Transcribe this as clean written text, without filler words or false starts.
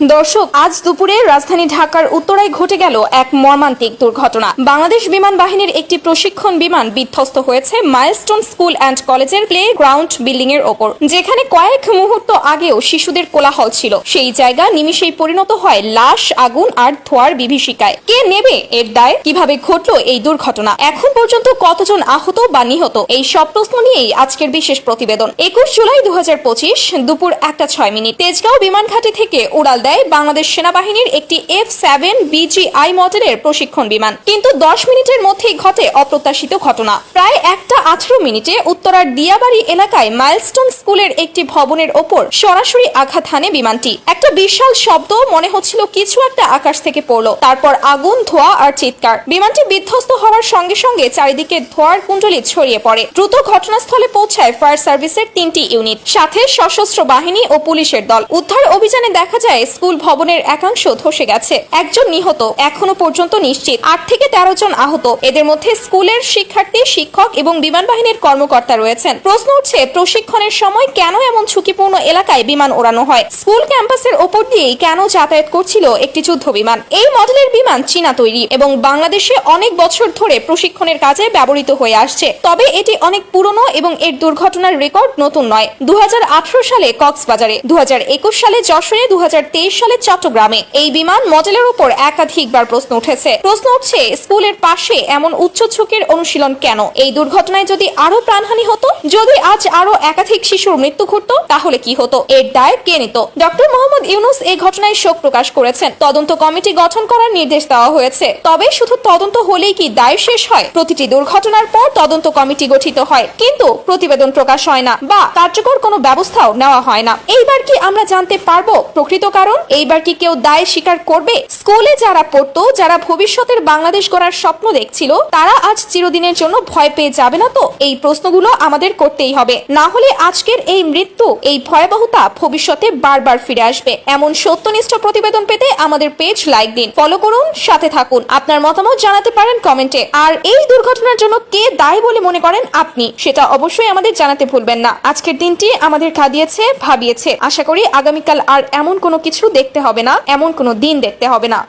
দর্শক, আজ দুপুরে রাজধানী ঢাকার উত্তরায় ঘটে গেল এক মর্মান্তিক দুর্ঘটনা। বাংলাদেশ বিমান বাহিনীর একটি প্রশিক্ষণ বিমান বিধ্বস্ত হয়েছে মাইলস্টোন স্কুল অ্যান্ড কলেজের প্লে গ্রাউন্ড বিল্ডিং এর ওপর, যেখানে কয়েক মুহূর্ত আগেও শিশুদের কোলাহল ছিল। সেই জায়গা নিমিষেই পরিণত হয় লাশ, আগুন আর ধোঁয়ার বিভীষিকায়। কে নেবে এর দায়? কিভাবে ঘটলো এই দুর্ঘটনা? এখন পর্যন্ত কতজন আহত বা নিহত? এই সব প্রশ্ন নিয়েই আজকের বিশেষ প্রতিবেদন। 21 জুলাই 2025 দুপুর 1:06 তেজগাঁও বিমানঘাটি থেকে উড়াল বাংলাদেশ সেনাবাহিনীর একটি F-7 BGI মডেলের প্রশিক্ষণ বিমান। কিন্তু 10 মিনিটের মধ্যেই ঘটে অপ্রত্যাশিত ঘটনা। প্রায় 1:18 উত্তরার দিয়াবাড়ি এলাকায় মাইলস্টোন স্কুলের একটি ভবনের ওপর সরাসরি আঘাত হানে বিমানটি। একটা বিশাল শব্দ, মনে হচ্ছিল কিছু একটা আকাশ থেকে পড়লো। তারপর আগুন, ধোঁয়া আর চিৎকার। বিমানটি বিধ্বস্ত হওয়ার সঙ্গে সঙ্গে চারিদিকে ধোঁয়ার কুণ্ডলী ছড়িয়ে পড়ে। দ্রুত ঘটনাস্থলে পৌঁছায় ফায়ার সার্ভিসের 3টি ইউনিট, সাথে সশস্ত্র বাহিনী ও পুলিশের দল। উদ্ধার অভিযানে দেখা যায় স্কুল ভবনের একাংশ ধসে গেছে। একজন নিহত এখনো পর্যন্ত নিশ্চিত। 8 থেকে 13 জন আহত। এদের মধ্যে স্কুলের শিক্ষার্থী, শিক্ষক এবং বিমান বাহিনীর কর্মকর্তা রয়েছেন। প্রশ্ন উঠছে, প্রশিক্ষণের সময় কেন এমন ঝুঁকিপূর্ণ এলাকায় বিমান ওড়ানো হয়? স্কুল ক্যাম্পাসের ওপর দিয়েই কেন যাতায়াত করছিল একটি যুদ্ধ বিমান? এই মডেলের বিমান চীনা তৈরি এবং বাংলাদেশে অনেক বছর ধরে প্রশিক্ষণের কাজে ব্যবহৃত হয়ে আসছে। তবে এটি অনেক পুরনো এবং এর দুর্ঘটনার রেকর্ড নতুন নয়। 2018 সালে কক্সবাজারে, 2021 সালে যশোরে, 2023 সালে চট্টগ্রামে এই বিমান মডেলের উপর একাধিকবার প্রশ্ন উঠেছে। প্রশ্ন উঠছে, স্কুলের পাশে এমন উচ্চ ঝুঁকির অনুশীলন কেন? এই দুর্ঘটনায় যদি আরো প্রাণহানি হতো, যদি আজ আরো একাধিক শিশুর মৃত্যু ঘটতো, তাহলে কি হতো? এর দায় কে নিত? ডক্টর মোহাম্মদ ইউনূস এই ঘটনায় শোক প্রকাশ করেছেন। তদন্ত কমিটি গঠন করার নির্দেশ দেওয়া হয়েছে। তবে শুধু তদন্ত হলেই কি দায় শেষ হয়? প্রতিটি দুর্ঘটনার পর তদন্ত কমিটি গঠিত হয়, কিন্তু প্রতিবেদন প্রকাশ হয় না বা কার্যকর কোনো ব্যবস্থাও নেওয়া হয় না। এইবার কি আমরা জানতে পারবো প্রকৃত কারণ? এইবার কি কেউ দায় স্বীকার করবে? স্কুলে যারা পড়তো, যারা ভবিষ্যতের বাংলাদেশ গড়ার স্বপ্ন দেখছিল, তারা আজ চিরদিনের জন্য ভয় পেয়ে যাবে না তো? এই প্রশ্নগুলো আমাদের করতেই হবে, না হলে আজকের এই মৃত্যু, এই ভয়াবহতা ভবিষ্যতে বারবার ফিরে আসবে। এমন সত্যনিষ্ঠ প্রতিবেদন পেতে আমাদের পেজ লাইক দিন, ফলো করুন, সাথে থাকুন। আপনার মতামত জানাতে পারেন কমেন্টে। আর এই দুর্ঘটনার জন্য কে দায়ী বলে মনে করেন আপনি, সেটা অবশ্যই আমাদের জানাতে ভুলবেন না। আজকের দিনটি আমাদের কাঁদিয়েছে, ভাবিয়েছে। আশা করি আগামীকাল আর এমন কোনো কিছু দেখতে হবে না, এমন কোনো দিন দেখতে হবে না।